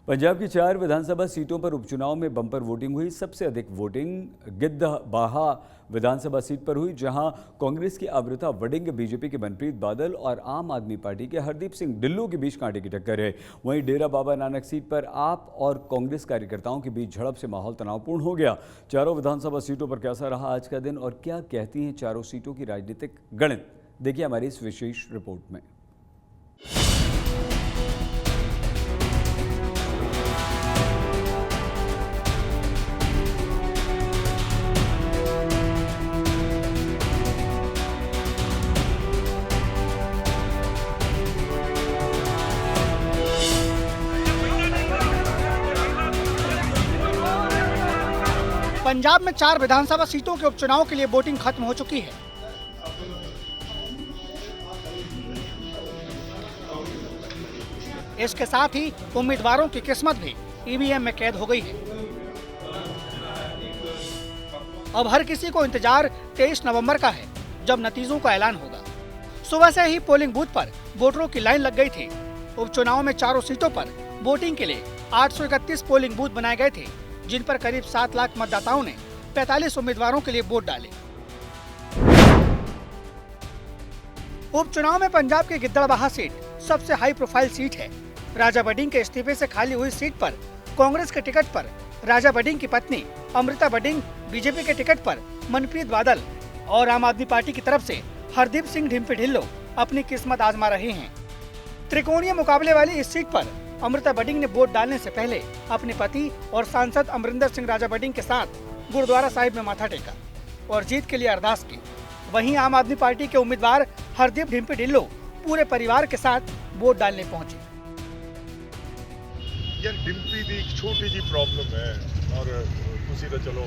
पंजाब की 4 विधानसभा सीटों पर उपचुनाव में बम्पर वोटिंग हुई। सबसे अधिक वोटिंग गिद्धबाहा विधानसभा सीट पर हुई, जहां कांग्रेस की अमृता वड़िंग, बीजेपी के मनप्रीत बादल और आम आदमी पार्टी के हरदीप सिंह ढिल्लों के बीच कांटे की टक्कर है। वहीं डेरा बाबा नानक सीट पर आप और कांग्रेस कार्यकर्ताओं के बीच झड़प से माहौल तनावपूर्ण हो गया। चारों विधानसभा सीटों पर कैसा रहा आज का दिन और क्या कहती हैं चारों सीटों की राजनीतिक गणित, देखिए हमारी इस विशेष रिपोर्ट में। पंजाब में 4 विधानसभा सीटों के उपचुनाव के लिए वोटिंग खत्म हो चुकी है। इसके साथ ही उम्मीदवारों की किस्मत भी ईवीएम में कैद हो गई है। अब हर किसी को इंतजार 23 नवंबर का है, जब नतीजों का ऐलान होगा। सुबह से ही पोलिंग बूथ पर वोटरों की लाइन लग गई थी। उपचुनाव में चारों सीटों पर वोटिंग के लिए 831 पोलिंग बूथ बनाए गए थे, जिन पर करीब 7 लाख मतदाताओं ने 45 उम्मीदवारों के लिए वोट डाले। उपचुनाव में पंजाब की गिद्धड़बाहा सीट सबसे हाई प्रोफाइल सीट है। राजा वड़िंग के इस्तीफे से खाली हुई सीट पर कांग्रेस के टिकट पर राजा वड़िंग की पत्नी अमृता वड़िंग, बीजेपी के टिकट पर मनप्रीत बादल और आम आदमी पार्टी की तरफ से हरदीप सिंह ढिल्लों अपनी किस्मत आजमा रहे हैं। त्रिकोणीय मुकाबले वाली इस सीट पर अमृता वड़िंग ने वोट डालने से पहले अपने पति और सांसद अमरिंदर सिंह राजा वड़िंग के साथ गुरुद्वारा साहिब में माथा टेका और जीत के लिए अरदास की। वहीं आम आदमी पार्टी के उम्मीदवार हरदीप ढिल्लों पूरे परिवार के साथ वोट डालने पहुंचे। यार डिम्पी दी एक छोटी जी प्रॉब्लम है और तुसी तो चलो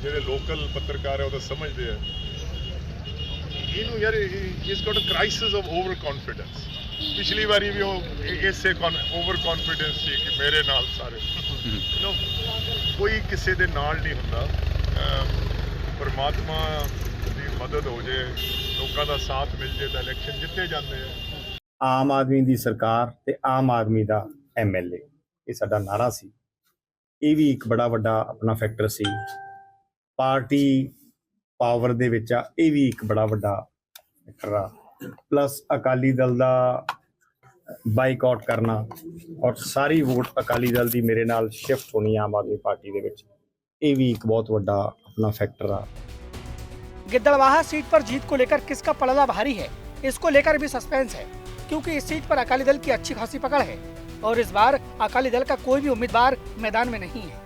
ਜਿਹੜੇ लोकल पत्रकार है वो तो समझते हैं। यार is got a crisis of over confidence. पिछली बारी भी इससे ओवर कॉन्फिडेंस थी कि मेरे नाल सारे कोई किसी दे नाल नहीं हुंदा। परमात्मा की मदद हो जाए, लोगों का साथ मिल जाए तो इलेक्शन जिते जाते हैं। आम आदमी की सरकार ते आम आदमी का MLA, ये साडा नारा सी। ये भी एक बड़ा वड्डा अपना फैक्टर सी। पार्टी पावर दे विच आ, ये भी एक बड़ा वड्डा फैक्टर आ। प्लस अकाली दल का बाइकआउट करना और सारी वोट अकाली दल की मेरे नाल शिफ्ट होनी आम आदमी पार्टी दे विच, ये भी एक बहुत वड्डा अपना फैक्टर आ। गिद्धड़बाहा सीट पर जीत को लेकर किसका पलड़ा भारी है, इसको लेकर भी सस्पेंस है, क्योंकि इस सीट पर अकाली दल की अच्छी खासी पकड़ है और इस बार अकाली दल का कोई भी उम्मीदवार मैदान में नहीं है।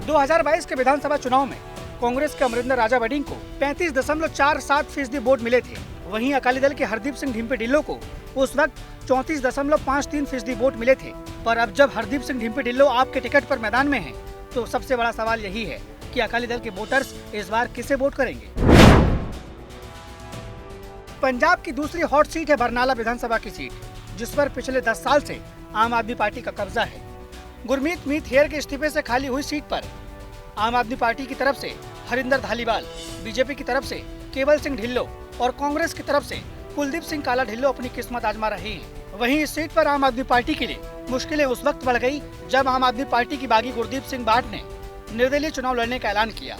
2022 के विधानसभा चुनाव में कांग्रेस के अमरिंदर राजा वड़िंग को 35.47% वोट मिले थे। वहीं अकाली दल के हरदीप सिंह ढिल्लों को उस वक्त 34.53% वोट मिले थे। पर अब जब हरदीप सिंह ढिल्लों आपके टिकट पर मैदान में हैं, तो सबसे बड़ा सवाल यही है कि अकाली दल के वोटर्स इस बार किसे वोट करेंगे। पंजाब की दूसरी हॉट सीट है बरनाला विधानसभा की सीट, जिस पर पिछले 10 साल से आम आदमी पार्टी का कब्जा है। गुरमीत मीत हेयर के इस्तीफे से खाली हुई सीट पर आम आदमी पार्टी की तरफ से हरिंदर धालीवाल, बीजेपी की तरफ से केवल सिंह ढिल्लों और कांग्रेस की तरफ से कुलदीप सिंह काला ढिल्लों अपनी किस्मत आजमा रहे हैं। वहीं इस सीट पर आम आदमी पार्टी के लिए मुश्किलें उस वक्त बढ़ गई जब आम आदमी पार्टी की बागी गुरदीप सिंह बाट ने निर्दलीय चुनाव लड़ने का ऐलान किया।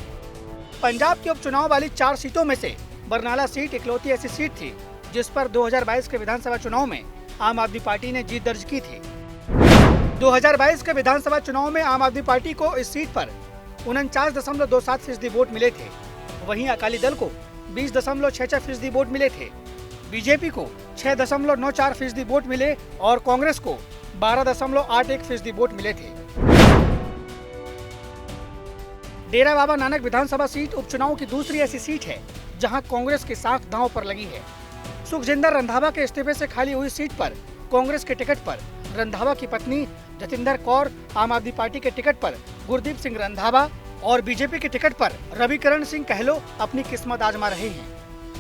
पंजाब के उपचुनाव वाली 4 सीटों में से बरनाला सीट इकलौती ऐसी सीट थी जिस पर 2022 के विधानसभा चुनाव में आम आदमी पार्टी ने जीत दर्ज की थी। 2022 के विधानसभा चुनाव में आम आदमी पार्टी को इस सीट पर 49.27% वोट मिले थे। वहीं अकाली दल को 20.66% वोट मिले थे, बीजेपी को 6.94% वोट मिले और कांग्रेस को 12.81% वोट मिले थे। डेरा बाबा नानक विधानसभा सीट उपचुनाव की दूसरी ऐसी सीट है जहां कांग्रेस की साख दांव पर लगी है। सुखजिंदर रंधावा के इस्तीफे से खाली हुई सीट पर कांग्रेस के टिकट पर रंधावा की पत्नी जतिंदर कौर, आम आदमी पार्टी के टिकट पर गुरदीप सिंह रंधावा और बीजेपी के टिकट पर रविकरण सिंह कहलो अपनी किस्मत आजमा रहे हैं।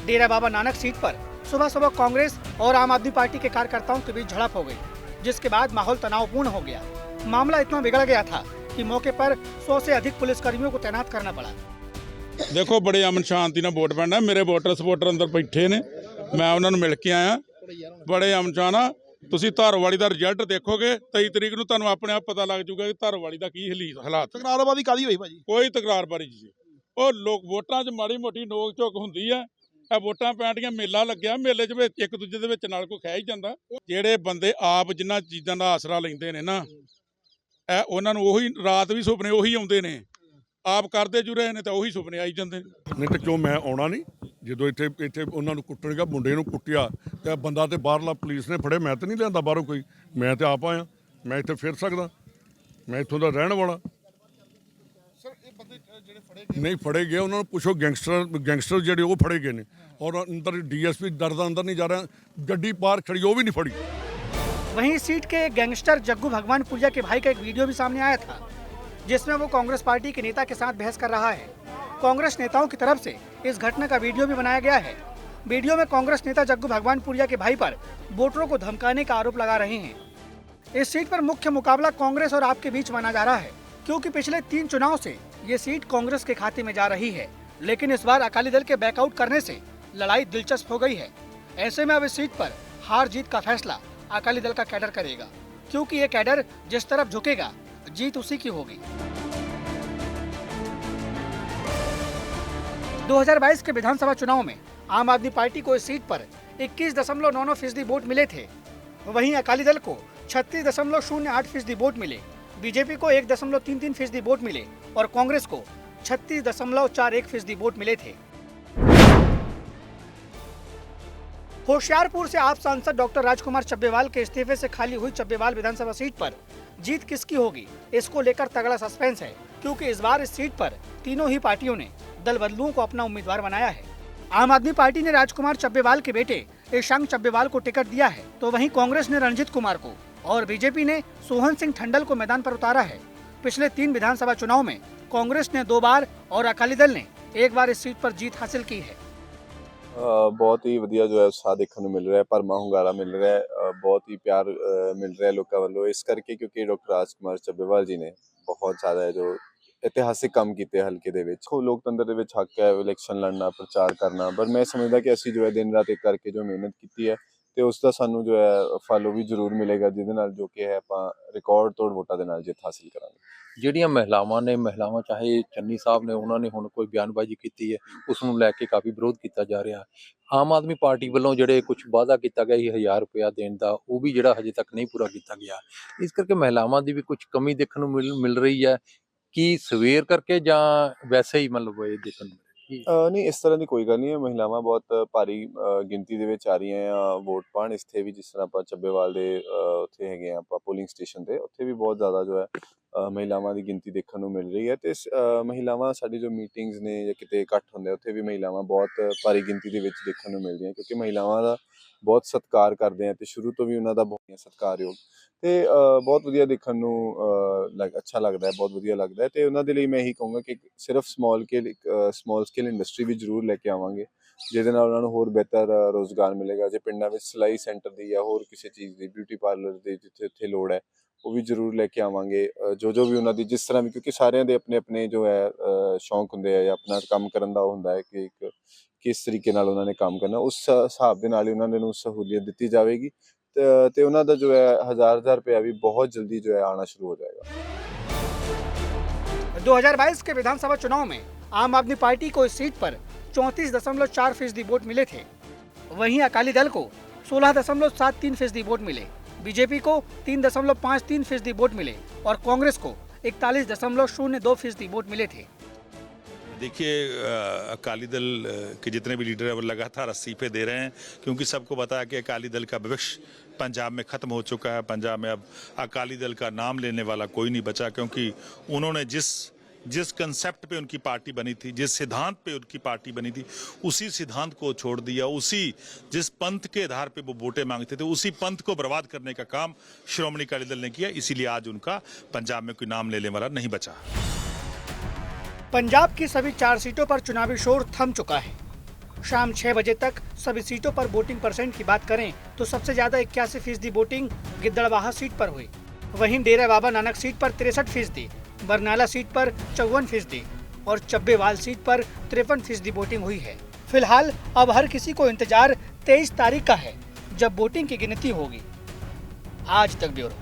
डेरा बाबा नानक सीट पर सुबह सुबह कांग्रेस और आम आदमी पार्टी के कार्यकर्ताओं के बीच झड़प हो गई, जिसके बाद माहौल तनावपूर्ण हो गया। मामला इतना बिगड़ गया था कि मौके पर 100 से अधिक पुलिसकर्मियों को तैनात करना पड़ा। देखो बड़े अमन शांति ਨਾਲ वोट पैना। मेरे वोटर सपोर्टर अंदर बैठे ने, मैं उन्होंने मिल के आया। बड़े अमन शांति ਤੁਸੀਂ ਧਾਰੋਵਾਲੀ ਦਾ ਰਿਜ਼ਲਟ ਦੇਖੋਗੇ 23 ਤਰੀਕ ਨੂੰ ਤੁਹਾਨੂੰ ਆਪਣੇ ਆਪ ਪਤਾ ਲੱਗ ਜਾਊਗਾ ਕਿ ਧਾਰੋਵਾਲੀ ਦਾ ਕੀ ਹਾਲਾਤ। ਤਕਰਾਰਬਾਜ਼ੀ ਕਾਦੀ ਹੋਈ ਭਾਜੀ? ਕੋਈ ਤਕਰਾਰਬਾਜ਼ੀ ਜੀ, ਉਹ ਲੋਕ ਵੋਟਾਂ 'ਚ ਮਾੜੀ ਮੋਟੀ ਨੋਕ ਝੋਕ ਹੁੰਦੀ ਆ। ਇਹ ਵੋਟਾਂ ਪੈਣੀਆਂ, ਮੇਲਾ ਲੱਗਿਆ, ਮੇਲੇ 'ਚ ਵਿੱਚ ਇੱਕ ਦੂਜੇ ਦੇ ਵਿੱਚ ਨਾਲ ਕੋਈ ਖਹਿ ਹੀ ਜਾਂਦਾ। ਜਿਹੜੇ ਬੰਦੇ ਆਪ ਜਿਨ੍ਹਾਂ ਚੀਜ਼ਾਂ ਦਾ ਆਸਰਾ ਲੈਂਦੇ ਨੇ ਨਾ, ਇਹ ਉਹਨਾਂ ਨੂੰ ਉਹੀ ਰਾਤ ਵੀ ਸੁਪਨੇ ਉਹੀ ਆਉਂਦੇ ਨੇ, ਆਪ ਕਰਦੇ ਜੁ ਰਹੇ ਨੇ ਤਾਂ ਉਹੀ ਸੁਪਨੇ ਆਈ ਜਾਂਦੇ ਨੇ। ਨਹੀਂ ਤਾਂ ਕਿਉਂ ਮੈਂ ਆਉਣਾ ਨਹੀਂ? ਜਦੋਂ ਇੱਥੇ ਉਹਨਾਂ ਨੂੰ ਕੁੱਟਣਗਾ, ਮੁੰਡੇ ਨੂੰ ਕੁੱਟਿਆ ਤੇ ਬੰਦਾ ਤੇ ਬਾਹਰਲਾ ਪੁਲਿਸ ਨੇ ਫੜੇ, ਮੈਂ ਤਾਂ ਨਹੀਂ ਲਿਆਂਦਾ ਬਾਹਰੋਂ ਕੋਈ, ਮੈਂ ਤੇ ਆਪ ਆਇਆ, ਮੈਂ ਇੱਥੇ ਫਿਰ ਸਕਦਾ, ਮੈਂ ਇੱਥੋਂ ਦਾ ਰਹਿਣ ਵਾਲਾ। ਨਹੀਂ ਫੜੇ ਗਏ, ਉਹਨਾਂ ਨੂੰ ਪੁੱਛੋ, ਗੈਂਗਸਟਰ ਜਿਹੜੇ ਉਹ ਫੜੇ ਗਏ ਨੇ, ਔਰ ਅੰਦਰ ਡੀਐਸਪੀ ਡਰਦਾ ਅੰਦਰ नहीं जा रहा, गड्डी पार खड़ी वो भी नहीं फड़ी। वहीं इस सीट के गैंगस्टर जग्गू भगवानपुरिया के भाई का एक वीडियो भी सामने आया था, जिसमें वो कांग्रेस पार्टी के नेता के साथ बहस कर रहा है। कांग्रेस नेताओं की तरफ से इस घटना का वीडियो भी बनाया गया है। वीडियो में कांग्रेस नेता जग्गू भगवानपुरिया के भाई पर वोटरों को धमकाने का आरोप लगा रहे हैं। इस सीट पर मुख्य मुकाबला कांग्रेस और आप के बीच माना जा रहा है, क्योंकि पिछले 3 चुनाव से ये सीट कांग्रेस के खाते में जा रही है। लेकिन इस बार अकाली दल के बैकआउट करने से लड़ाई दिलचस्प हो गई है। ऐसे में अब इस सीट पर हार जीत का फैसला अकाली दल का कैडर करेगा, क्योंकि ये कैडर जिस तरफ झुकेगा जीत उसी की होगी। 2022 के विधानसभा चुनाव में आम आदमी पार्टी को इस सीट पर 21.99% वोट मिले थे। वहीं अकाली दल को 36.08% वोट मिले, बीजेपी को 1.33% वोट मिले और कांग्रेस को 36.41% वोट मिले थे। होशियारपुर से आप सांसद डॉक्टर राजकुमार चब्बेवाल के इस्तीफे से खाली हुई चब्बेवाल विधानसभा सीट पर जीत किसकी होगी, इसको लेकर तगड़ा सस्पेंस है, क्योंकि इस बार इस सीट पर तीनों ही पार्टियों ने दल बदलुओं को अपना उम्मीदवार बनाया है। आम आदमी पार्टी ने राजकुमार चब्बेवाल के बेटे ईशांक चब्बेवाल को टिकट दिया है, तो वहीं कांग्रेस ने रणजीत कुमार को और बीजेपी ने सोहन सिंह ठंडल को मैदान पर उतारा है। पिछले 3 विधानसभा चुनाव में कांग्रेस ने 2 बार और अकाली दल ने 1 बार इस सीट पर जीत हासिल की है। ਬਹੁਤ ਹੀ ਵਧੀਆ ਜੋ ਹੈ ਉਤਸ਼ਾਹ ਦੇਖਣ ਨੂੰ ਮਿਲ ਰਿਹਾ ਹੈ, ਭਰਮਾ ਹੁੰਗਾਰਾ ਮਿਲ ਰਿਹਾ ਹੈ, ਬਹੁਤ ਹੀ ਪਿਆਰ ਮਿਲ ਰਿਹਾ ਲੋਕਾਂ ਵੱਲੋਂ, ਇਸ ਕਰਕੇ ਕਿਉਂਕਿ ਡਾਕਟਰ ਰਾਜਕੁਮਾਰ ਚੱਬੇਵਾਲ ਜੀ ਨੇ ਬਹੁਤ ਜ਼ਿਆਦਾ ਜੋ ਇਤਿਹਾਸਿਕ ਕੰਮ ਕੀਤੇ ਹਲਕੇ ਦੇ ਵਿੱਚ। ਲੋਕਤੰਤਰ ਦੇ ਵਿੱਚ ਹੱਕ ਹੈ ਇਲੈਕਸ਼ਨ ਲੜਨਾ, ਪ੍ਰਚਾਰ ਕਰਨਾ, ਪਰ ਮੈਂ ਸਮਝਦਾ ਕਿ ਅਸੀਂ ਜੋ ਹੈ ਦਿਨ ਰਾਤ ਇੱਕ ਕਰਕੇ ਜੋ ਮਿਹਨਤ ਕੀਤੀ ਹੈ ਤੇ ਉਸ ਦਾ ਸਾਨੂੰ ਜੋ ਹੈ ਫਲ ਉਹ ਵੀ ਜ਼ਰੂਰ ਮਿਲੇਗਾ, ਜਿਹਦੇ ਨਾਲ ਜੋ ਕਿ ਹੈ ਆਪਾਂ ਰਿਕਾਰਡ ਤੋੜ ਵੋਟਾਂ ਦੇ ਨਾਲ ਜਿੱਤ ਹਾਸਿਲ ਕਰਾਂਗੇ। ਜਿਹੜੀਆਂ ਮਹਿਲਾਵਾਂ ਚਾਹੇ ਚੰਨੀ ਸਾਹਿਬ ਨੇ, ਉਹਨਾਂ ਨੇ ਹੁਣ ਕੋਈ ਬਿਆਨਬਾਜ਼ੀ ਕੀਤੀ ਹੈ, ਉਸ ਨੂੰ ਲੈ ਕੇ ਕਾਫੀ ਵਿਰੋਧ ਕੀਤਾ ਜਾ ਰਿਹਾ। ਆਮ ਆਦਮੀ ਪਾਰਟੀ ਵੱਲੋਂ ਜਿਹੜੇ ਕੁਝ ਵਾਅਦਾ ਕੀਤਾ ਗਿਆ ਸੀ 1000 ਰੁਪਇਆ ਦੇਣ ਦਾ, ਉਹ ਵੀ ਜਿਹੜਾ ਹਜੇ ਤੱਕ ਨਹੀਂ ਪੂਰਾ ਕੀਤਾ ਗਿਆ। ਇਸ ਕਰਕੇ ਮਹਿਲਾਵਾਂ ਦੀ ਵੀ ਕੁਝ ਕਮੀ ਦੇਖਣ ਨੂੰ ਮਿਲ ਰਹੀ ਹੈ ਕਿ ਸਵੇਰ ਕਰਕੇ ਜਾਂ ਵੈਸੇ ਹੀ ਮਤਲਬ ਇਹ ਦੇਖਣ ਨੂੰ ਨਹੀਂ, ਇਸ ਤਰ੍ਹਾਂ ਦੀ ਕੋਈ ਗੱਲ ਨਹੀਂ ਹੈ। ਮਹਿਲਾਵਾਂ ਬਹੁਤ ਭਾਰੀ ਗਿਣਤੀ ਦੇ ਵਿੱਚ ਆ ਰਹੀਆਂ ਆ ਵੋਟ ਪਾਉਣ ਇੱਥੇ ਵੀ, ਜਿਸ ਤਰ੍ਹਾਂ ਆਪਾਂ ਚੱਬੇਵਾਲ ਦੇ ਉੱਥੇ ਹੈਗੇ ਆ ਆਪਾਂ ਪੋਲਿੰਗ ਸਟੇਸ਼ਨ ਤੇ, ਉੱਥੇ ਵੀ ਬਹੁਤ ਜ਼ਿਆਦਾ ਜੋ ਹੈ ਮਹਿਲਾਵਾਂ ਦੀ ਗਿਣਤੀ ਦੇਖਣ ਨੂੰ ਮਿਲ ਰਹੀ ਹੈ। ਤੇ ਮਹਿਲਾਵਾਂ ਸਾਡੀ ਜੋ ਮੀਟਿੰਗਸ ਨੇ ਜਾਂ ਕਿਤੇ ਇਕੱਠ ਹੁੰਦੇ ਉੱਥੇ ਵੀ ਮਹਿਲਾਵਾਂ ਬਹੁਤ ਭਾਰੀ ਗਿਣਤੀ ਦੇ ਵਿੱਚ ਦੇਖਣ ਨੂੰ ਮਿਲ ਰਹੀਆਂ, ਕਿਉਂਕਿ ਮਹਿਲਾਵਾਂ ਦਾ ਬਹੁਤ ਸਤਿਕਾਰ ਕਰਦੇ ਆ ਤੇ ਸ਼ੁਰੂ ਤੋਂ ਵੀ ਉਹਨਾਂ ਦਾ ਬਹੁਤ ਸਤਿਕਾਰਯੋਗ ਤੇ ਬਹੁਤ ਵਧੀਆ ਦੇਖਣ ਨੂੰ ਅੱਛਾ ਲੱਗਦਾ ਹੈ, ਬਹੁਤ ਵਧੀਆ ਲੱਗਦਾ ਹੈ। ਤੇ ਉਹਨਾਂ ਦੇ ਲਈ ਮੈਂ ਇਹੀ ਕਹੂੰਗਾ ਕਿ ਸਿਰਫ ਸਮਾਲ ਸਕੇਲ ਇੰਡਸਟਰੀ ਵੀ ਜ਼ਰੂਰ ਲੈ ਕੇ ਆਵਾਂਗੇ, ਜਿਹਦੇ ਨਾਲ ਉਹਨਾਂ ਨੂੰ ਹੋਰ ਬਿਹਤਰ ਰੋਜ਼ਗਾਰ ਮਿਲੇਗਾ। ਜੇ ਪਿੰਡਾਂ ਵਿੱਚ ਸਿਲਾਈ ਸੈਂਟਰ ਦੀ ਜਾਂ ਹੋਰ ਕਿਸੇ ਚੀਜ਼ ਦੀ, ਬਿਊਟੀ ਪਾਰਲਰ ਦੀ ਜਿੱਥੇ ਲੋੜ ਹੈ, ਉਹ ਵੀ ਜ਼ਰੂਰ ਲੈ ਕੇ ਆਵਾਂਗੇ। ਜੋ ਵੀ ਉਹਨਾਂ ਦੀ ਜਿਸ ਤਰ੍ਹਾਂ ਵੀ, ਕਿਉਂਕਿ ਸਾਰਿਆਂ ਦੇ ਆਪਣੇ ਆਪਣੇ ਜੋ ਹੈ ਸ਼ੌਂਕ ਹੁੰਦੇ ਆ ਜਾਂ ਆਪਣਾ ਕੰਮ ਕਰਨ ਦਾ ਹੁੰਦਾ ਹੈ ਕਿ ਕਿਸ ਤਰੀਕੇ ਨਾਲ ਉਹਨਾਂ ਨੇ ਕੰਮ ਕਰਨਾ, ਉਸ ਹਿਸਾਬ ਦੇ ਨਾਲ ਹੀ ਉਹਨਾਂ ਨੂੰ ਸਹੂਲੀਅਤ ਦਿੱਤੀ ਜਾਵੇਗੀ ਤੇ ਉਹਨਾਂ ਦਾ ਜੋ ਹੈ 1000 रुपया भी बहुत जल्दी जो है आना शुरू हो जाएगा। 2022 के विधानसभा चुनाव में आम आदमी पार्टी को इस सीट पर 34.4% वोट मिले थे। वहीं अकाली दल को 16.73% वोट मिले, बीजेपी को 3.53% वोट मिले और कांग्रेस को 41.02% वोट मिले थे। देखिए, अकाली दल के जितने भी लीडर हैं वो लगातार इस्तीफे दे रहे हैं, क्योंकि सबको पता है कि अकाली दल का भविष्य पंजाब में ख़त्म हो चुका है। पंजाब में अब अकाली दल का नाम लेने वाला कोई नहीं बचा, क्योंकि उन्होंने जिस कंसेप्ट पे उनकी पार्टी बनी थी, जिस सिद्धांत पे उनकी पार्टी बनी थी, उसी सिद्धांत को छोड़ दिया। जिस पंथ के आधार पे वो वोटें मांगते थे, उसी पंथ को बर्बाद करने का काम श्रोमणी अकाली दल ने किया। इसीलिए आज उनका पंजाब में कोई नाम लेने वाला नहीं बचा। पंजाब की सभी 4 सीटों पर चुनावी शोर थम चुका है। शाम 6 बजे तक सभी सीटों पर वोटिंग परसेंट की बात करें तो सबसे ज्यादा 81% वोटिंग गिद्दड़बाहा सीट पर हुई। वहीं डेरा बाबा नानक सीट पर 63%, बरनाला सीट पर 54% और चब्बेवाल सीट पर 53% वोटिंग हुई है। फिलहाल अब हर किसी को इंतजार 23 तारीख का है, जब वोटिंग की गिनती होगी। आज तक ब्यूरो।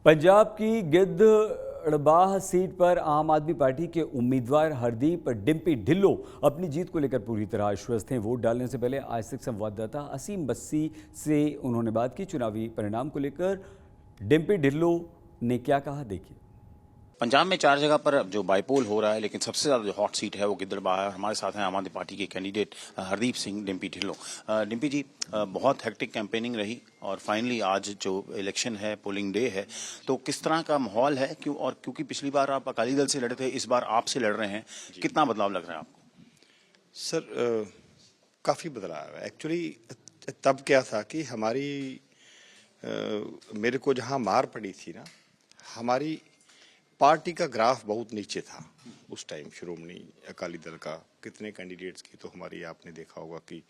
पंजाब की गिद्धड़बाह सीट पर आम आदमी पार्टी के उम्मीदवार हरदीप डिम्पी ढिल्लों अपनी जीत को लेकर पूरी तरह आश्वस्त हैं। वोट डालने से पहले आज तक संवाददाता असीम बस्सी से उन्होंने बात की। चुनावी परिणाम को लेकर डिम्पी ढिल्लों ने क्या कहा, देखिए। पंजाब में 4 जगह पर जो बाईपोल हो रहा है, लेकिन सबसे ज़्यादा जो हॉट सीट है वो गिद्धड़बाहा है। हमारे साथ हैं आम आदमी पार्टी के कैंडिडेट हरदीप सिंह डिम्पी ढिल्लों। डिम्पी जी, बहुत हेक्टिक कैंपेनिंग रही और फाइनली आज जो इलेक्शन है, पोलिंग डे है, तो किस तरह का माहौल है? क्योंकि पिछली बार आप अकाली दल से लड़े थे, इस बार आपसे लड़ रहे हैं, कितना बदलाव लग रहा है आपको? सर, काफ़ी बदलाव है। एक्चुअली तब क्या था कि मेरे को जहाँ मार पड़ी थी ना, हमारी पार्टी का ग्राफ बहुत नीचे था उस टाइम। श्रोमणी अकाली दल का कितने कैंडिडेट्स की तो हमारी आपने देखा होगा कि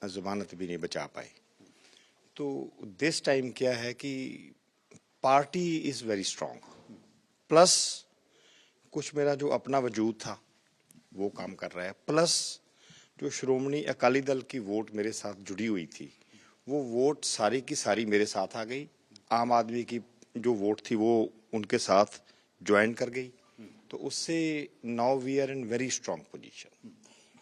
जमानत भी नहीं बचा पाए। तो दिस टाइम क्या है कि party is very strong, plus कुछ मेरा जो अपना वजूद था वो काम कर रहा है, प्लस जो श्रोमणी अकाली दल की वोट मेरे साथ जुड़ी हुई थी वो वोट सारी की सारी मेरे साथ आ गई। आम आदमी की जो वोट थी वो उनके साथ ज्वाइन कर गई, तो उससे now we are in very strong position.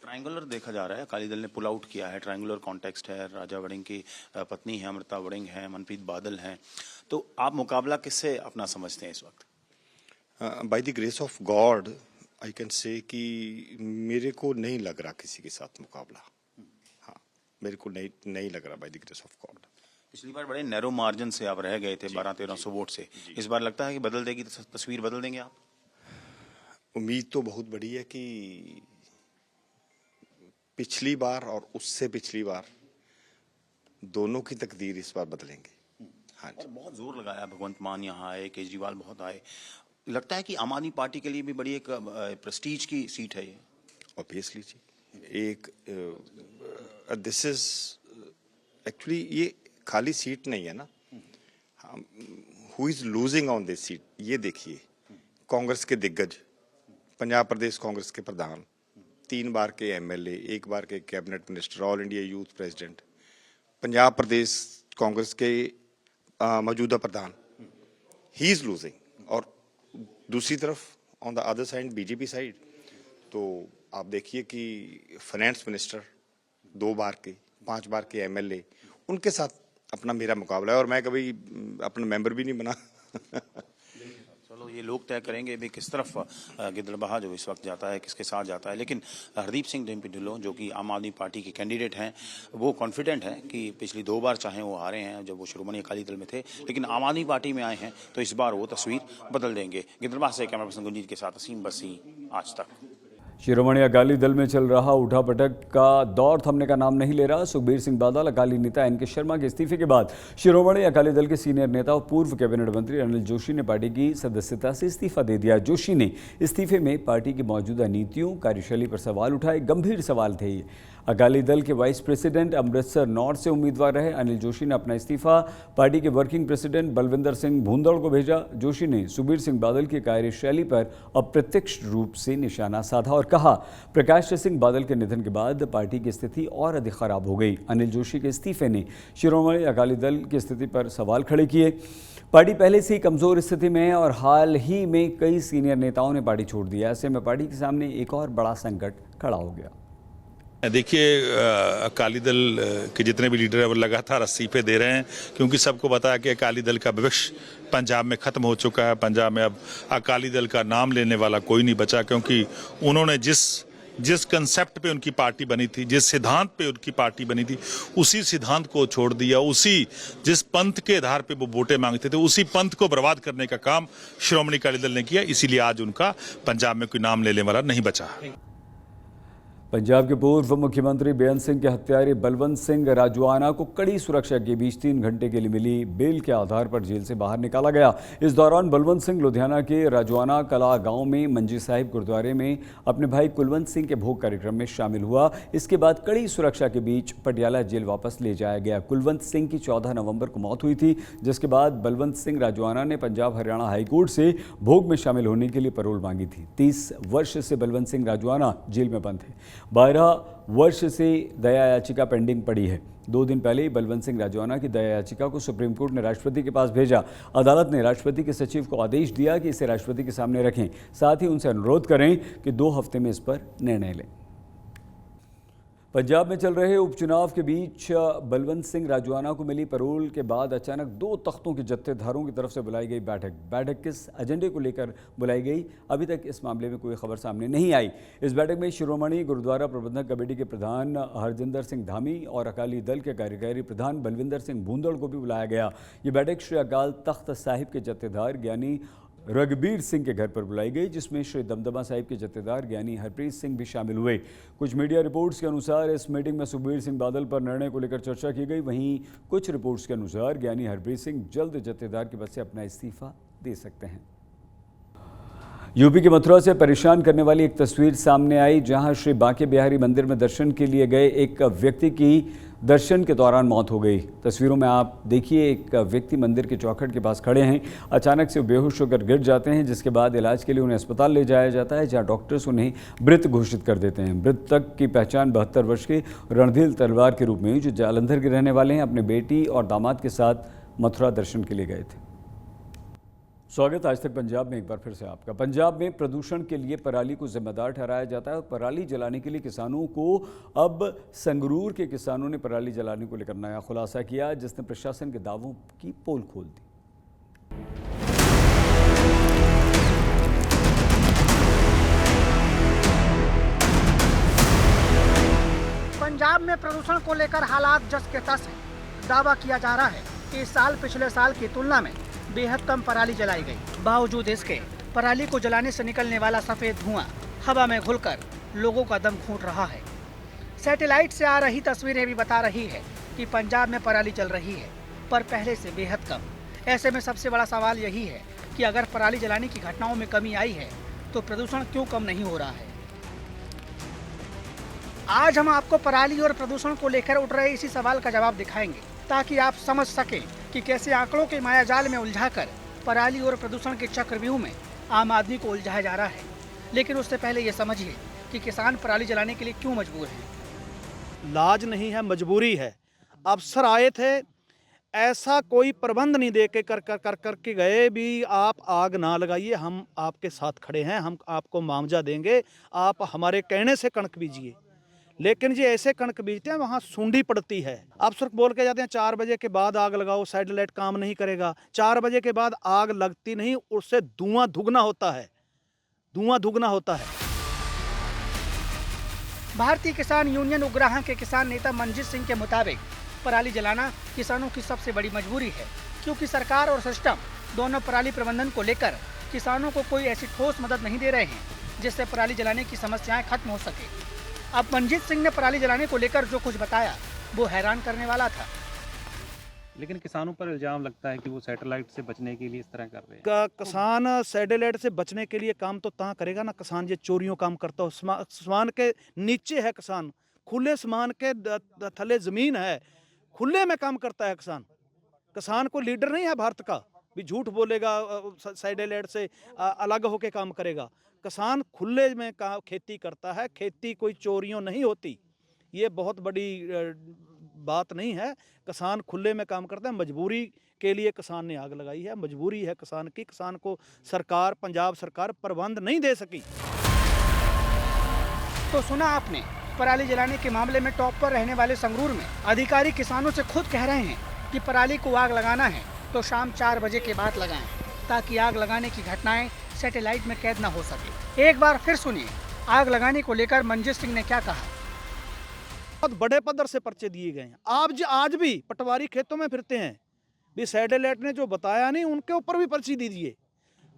Triangular देखा जा रहा है, अकाली दल ने पुल आउट किया है। ट्रायंगुलर कॉन्टेक्स्ट है, राजा वड़िंग की पत्नी है, अमृता वड़िंग है, मनप्रीत बादल हैं। तो आप मुकाबला किससे अपना समझते हैं इस वक्त? By the grace of God I can say कि मेरे को नहीं लग रहा किसी के साथ मुकाबला। हाँ, मेरे को नहीं लग रहा by the grace of God. पिछली बार बड़े नैरो मार्जिन से आप रह गए थे, 1200-1300 वोट से। इस बार लगता है कि बदल देगी, तस्वीर बदल देंगे आप? उम्मीद तो बहुत बड़ी है कि पिछली बार और उससे पिछली बार दोनों की तकदीर इस बार बदलेंगे। हाँ जी। और बहुत जोर लगाया, भगवंत मान यहाँ आए, केजरीवाल बहुत आए। लगता है कि आम आदमी पार्टी के लिए भी बड़ी एक प्रेस्टीज की सीट है ये। ऑब्वियसली जी, एक दिस इज एक्चुअली ये खाली सीट नहीं है ना। Who is losing on this seat, ये देखिए। कांग्रेस के दिग्गज, पंजाब प्रदेश कांग्रेस के प्रधान, 3 बार के एमएलए, 1 बार के cabinet minister, all India youth president, Punjab Pradesh Congress के मौजूदा प्रधान, ही इज लूजिंग। और दूसरी तरफ on the other side, BJP side, तो आप देखिए कि फाइनेंस मिनिस्टर 2 बार के, 5 बार के एमएलए, उनके साथ अपना मेरा मुकाबला है। और मैं कभी अपना मेंबर भी नहीं बना। चलो, ये लोग तय करेंगे भी किस तरफ गिद्धड़बाहा जो इस वक्त जाता है, किसके साथ जाता है। लेकिन हरदीप सिंह डिम्पी ढिल्लों जो कि आम आदमी पार्टी के कैंडिडेट हैं, वो कॉन्फिडेंट हैं कि पिछली 2 बार चाहे वो हारे हैं जब वो श्रोमणी अकाली दल में थे, लेकिन आम आदमी पार्टी में आए हैं तो इस बार वो तस्वीर बदल देंगे। गिद्धड़बाहा से कैमरा पर्सन गुंजीत के साथ असीम बसी, आज तक। शिरोमणि अकाली दल में चल रहा उठापटक का दौर थमने का नाम नहीं ले रहा। सुखबीर सिंह बादल, अकाली नेता एनके शर्मा के इस्तीफे के बाद शिरोमणि अकाली दल के सीनियर नेता और पूर्व कैबिनेट मंत्री अनिल जोशी ने पार्टी की सदस्यता से इस्तीफा दे दिया। जोशी ने इस्तीफे में पार्टी की मौजूदा नीतियों, कार्यशैली पर सवाल उठाए। गंभीर सवाल थे ये। अकाली दल के वाइस प्रेसिडेंट अमृतसर नॉर्थ से उम्मीदवार रहे अनिल जोशी ने अपना इस्तीफा पार्टी के वर्किंग प्रेसिडेंट बलविंदर सिंह भूंदड़ को भेजा। जोशी ने सुखबीर सिंह बादल की कार्यशैली पर अप्रत्यक्ष रूप से निशाना साधा और कहा, प्रकाश सिंह बादल के निधन के बाद पार्टी की स्थिति और अधिक खराब हो गई। अनिल जोशी के इस्तीफे ने शिरोमणि अकाली दल की स्थिति पर सवाल खड़े किए। पार्टी पहले से ही कमजोर स्थिति में है और हाल ही में कई सीनियर नेताओं ने पार्टी छोड़ दिया। ऐसे में पार्टी के सामने एक और बड़ा संकट खड़ा हो गया। देखिए, अकाली दल के जितने भी लीडर हैं वो लगातार इस्तीफे दे रहे हैं, क्योंकि सबको पता है कि अकाली दल का भविष्य पंजाब में ख़त्म हो चुका है। पंजाब में अब अकाली दल का नाम लेने वाला कोई नहीं बचा, क्योंकि उन्होंने जिस कंसेप्ट पे उनकी पार्टी बनी थी, जिस सिद्धांत पे उनकी पार्टी बनी थी, उसी सिद्धांत को छोड़ दिया। जिस पंथ के आधार पे वो वोटें मांगते थे, उसी पंथ को बर्बाद करने का काम श्रोमणी अकाली दल ने किया। इसीलिए आज उनका पंजाब में कोई नाम लेने वाला नहीं बचा। पंजाब के पूर्व मुख्यमंत्री बेअंत सिंह के हत्यारे बलवंत सिंह राजवाना को कड़ी सुरक्षा के बीच 3 घंटे के लिए मिली बेल के आधार पर जेल से बाहर निकाला गया। इस दौरान बलवंत सिंह लुधियाना के राजवाना कला गांव में मंजी साहिब गुरुद्वारे में अपने भाई कुलवंत सिंह के भोग कार्यक्रम में शामिल हुआ। इसके बाद कड़ी सुरक्षा के बीच पटियाला जेल वापस ले जाया गया। कुलवंत सिंह की 14 नवंबर को मौत हुई थी, जिसके बाद बलवंत सिंह राजवाना ने पंजाब हरियाणा हाईकोर्ट से भोग में शामिल होने के लिए पैरोल मांगी थी। 30 वर्ष से बलवंत सिंह राजवाना जेल में बंद थे। 12 वर्ष से दया याचिका पेंडिंग पड़ी है। 2 दिन पहले ही बलवंत सिंह राजौना की दया याचिका को सुप्रीम कोर्ट ने राष्ट्रपति के पास भेजा। अदालत ने राष्ट्रपति के सचिव को आदेश दिया कि इसे राष्ट्रपति के सामने रखें, साथ ही उनसे अनुरोध करें कि 2 हफ्ते में इस पर निर्णय लें। पंजाब में चल रहे उपचुनाव के बीच बलवंत सिंह राजौना को मिली पैरोल के बाद अचानक 2 तख्तों के जत्थेदारों की तरफ से बुलाई गई बैठक किस एजेंडे को लेकर बुलाई गई, अभी तक इस मामले में कोई खबर सामने नहीं आई। इस बैठक में शिरोमणि गुरुद्वारा प्रबंधक कमेटी के प्रधान हरजिंदर सिंह धामी और अकाली दल के कार्यकारी प्रधान बलविंदर सिंह भूंदड़ को भी बुलाया गया। ये बैठक श्री अकाल तख्त साहिब के जत्थेदार ज्ञानी रघबीर सिंह के घर पर बुलाई गई, जिसमें श्री दमदमा साहिब के जत्थेदार ज्ञानी हरप्रीत सिंह भी शामिल हुए। कुछ मीडिया रिपोर्ट्स के अनुसार इस मीटिंग में सुखबीर सिंह बादल पर निर्णय को लेकर चर्चा की गई। वहीं कुछ रिपोर्ट्स के अनुसार ज्ञानी हरप्रीत सिंह जल्द जत्थेदार के पद से अपना इस्तीफा दे सकते हैं। यूपी के मथुरा से परेशान करने वाली एक तस्वीर सामने आई, जहां श्री बांके बिहारी मंदिर में दर्शन के लिए गए एक व्यक्ति की दर्शन के दौरान मौत हो गई। तस्वीरों में आप देखिए, एक व्यक्ति मंदिर के चौखट के पास खड़े हैं, अचानक से बेहोश होकर गिर जाते हैं, जिसके बाद इलाज के लिए उन्हें अस्पताल ले जाया जाता है, जहां डॉक्टर्स उन्हें मृत घोषित कर देते हैं। मृतक की पहचान 72 वर्ष के रणधीर तलवार के रूप में हुई, जो जालंधर के रहने वाले हैं। अपने बेटी और दामाद के साथ मथुरा दर्शन के लिए गए थे। स्वागत आज तक पंजाब में एक बार फिर से आपका। पंजाब में प्रदूषण के लिए पराली को जिम्मेदार ठहराया जाता है और पराली जलाने के लिए किसानों को अब संगरूर के किसानों ने पराली जलाने को लेकर नया खुलासा किया, जिसने प्रशासन के दावों की पोल खोल दी। पंजाब में प्रदूषण को लेकर हालात जस के तस है। दावा किया जा रहा है कि इस साल पिछले साल की तुलना में बेहद कम पराली जलाई गई। बावजूद इसके पराली को जलाने से निकलने वाला सफेद धुआं हवा में घुलकर लोगों का दम घूंट रहा है। सैटेलाइट से आ रही तस्वीरें भी बता रही है कि पंजाब में पराली जल रही है, पर पहले से बेहद कम। ऐसे में सबसे बड़ा सवाल यही है कि अगर पराली जलाने की घटनाओं में कमी आई है तो प्रदूषण क्यों कम नहीं हो रहा है। आज हम आपको पराली और प्रदूषण को लेकर उठ रहे इसी सवाल का जवाब दिखाएंगे, ताकि आप समझ सकें कि कैसे आंकड़ों के मायाजाल में उलझाकर पराली और प्रदूषण के चक्रव्यूह में आम आदमी को उलझाया जा रहा है। लेकिन उससे पहले ये समझिए कि किसान पराली जलाने के लिए क्यों मजबूर हैं। लाज नहीं है, मजबूरी है। अफसर आए थे, ऐसा कोई प्रबंध नहीं दे के करके गए भी आप आग ना लगाइए, हम आपके साथ खड़े हैं, हम आपको मुआवजा देंगे, आप हमारे कहने से कणक बीजिए। लेकिन जी ऐसे कणक बीजते हैं वहाँ सूंडी पड़ती है। अफसर बोल के जाते हैं 4 बजे के बाद आग लगाओ, सैटेलाइट काम नहीं करेगा। 4 बजे के बाद आग लगती नहीं, उससे धुआं दुगना होता है, धुआं दुगना होता है। भारतीय किसान यूनियन उग्राहां के किसान नेता मंजीत सिंह के मुताबिक पराली जलाना किसानों की सबसे बड़ी मजबूरी है, क्योंकि सरकार और सिस्टम दोनों पराली प्रबंधन को लेकर किसानों को कोई ऐसी ठोस मदद नहीं दे रहे हैं जिससे पराली जलाने की समस्याएं खत्म हो सके। अब मंजीत सिंह ने पराली जलाने को लेकर जो कुछ बताया वो हैरान करने वाला था। लेकिन किसानों पर इल्जाम लगता है कि वो सैटेलाइट से बचने के लिए इस तरह कर रहे हैं। किसान सैटेलाइट से बचने के लिए काम तो ता करेगा ना, किसान ये चोरियों काम करता हो। आसमान के नीचे है किसान, खुले आसमान के थले जमीन है, खुले में काम करता है किसान। किसान को लीडर नहीं है भारत का, भी झूठ बोलेगा सैटेलाइट से अलग होके काम करेगा। किसान खुले में खेती करता है, खेती कोई चोरियों नहीं होती, ये बहुत बड़ी बात नहीं है। किसान खुले में काम करता है, मजबूरी के लिए किसान ने आग लगाई है, मजबूरी है किसान की। किसान को सरकार, पंजाब सरकार प्रबंध नहीं दे सकी। तो सुना आपने, पराली जलाने के मामले में टॉप पर रहने वाले संगरूर में अधिकारी किसानों से खुद कह रहे हैं कि पराली को आग लगाना है तो शाम 4 बजे के बाद लगाएं, ताकि आग लगाने की घटनाएं सैटेलाइट में कैद न हो सके। एक बार फिर सुनिए आग लगाने को लेकर मंजीत सिंह ने क्या कहा। बहुत बड़े पदर से पर्चे दिए गए हैं। आप आज भी पटवारी खेतों में फिरते हैं, भी सैटेलाइट ने जो बताया नहीं उनके ऊपर भी पर्ची दीजिए।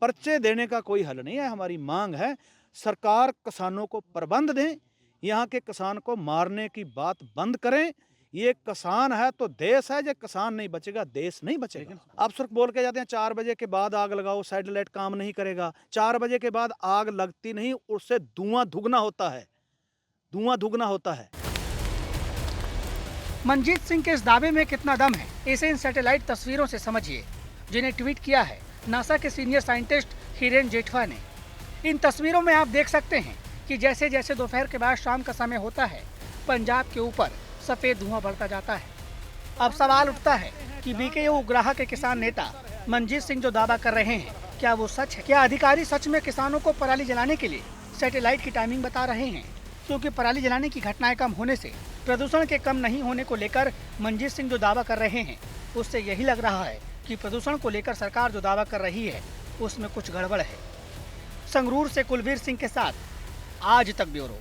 पर्चे देने का कोई हल नहीं है। हमारी मांग है सरकार किसानों को प्रबंध दें, यहाँ के किसान को मारने की बात बंद करें। ये किसान है तो देश है, जो किसान नहीं बचेगा देश नहीं बचेगा। अफसर बोल के जाते हैं 4 बजे के बाद आग लगाओ, सैटेलाइट काम नहीं करेगा। 4 बजे के बाद आग लगती नहीं, उससे धुआं दुगना होता है, धुआं दुगना होता है। मंजीत सिंह के इस दावे में कितना दम है, इसे इन सैटेलाइट तस्वीरों से समझिए, जिन्हें ट्वीट किया है नासा के सीनियर साइंटिस्ट हिरेन जेठवा ने। इन तस्वीरों में आप देख सकते हैं कि जैसे जैसे दोपहर के बाद शाम का समय होता है, पंजाब के ऊपर सफेद धुआं बढ़ता जाता है। अब सवाल उठता है कि बीकेयू उग्राहा के किसान नेता मनजीत सिंह जो दावा कर रहे हैं, क्या वो सच है? क्या अधिकारी सच में किसानों को पराली जलाने के लिए सैटेलाइट की टाइमिंग बता रहे हैं? क्योंकि पराली जलाने की घटनाएं कम होने से प्रदूषण के कम नहीं होने को लेकर मनजीत सिंह जो दावा कर रहे हैं, उससे यही लग रहा है कि प्रदूषण को लेकर सरकार जो दावा कर रही है उसमें कुछ गड़बड़ है। संगरूर से कुलवीर सिंह के साथ आज तक ब्यूरो।